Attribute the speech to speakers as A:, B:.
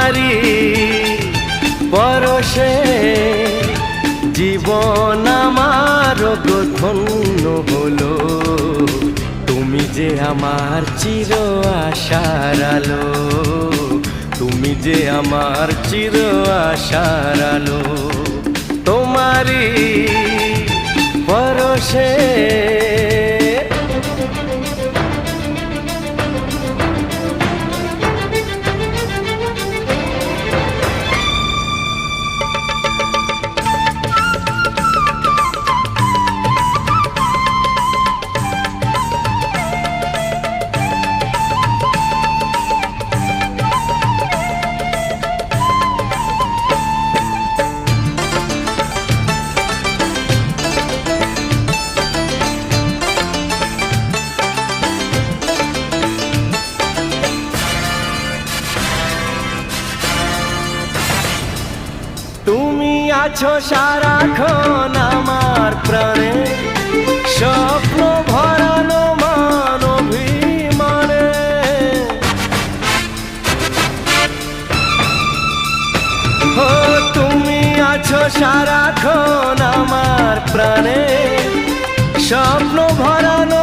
A: তোমারি পরশে জীবন আমার ধন্য হলো। তুমি যে আমার চির আশার আলো, তুমি যে আমার চির আশার আলো। তোমারি পরশে তুমি আছো সারাক্ষণ আমার প্রাণে, স্বপ্ন ভরানো মান অভিমানে। ও তুমি আছো সারাক্ষণ আমার প্রাণে, স্বপ্ন ভরানো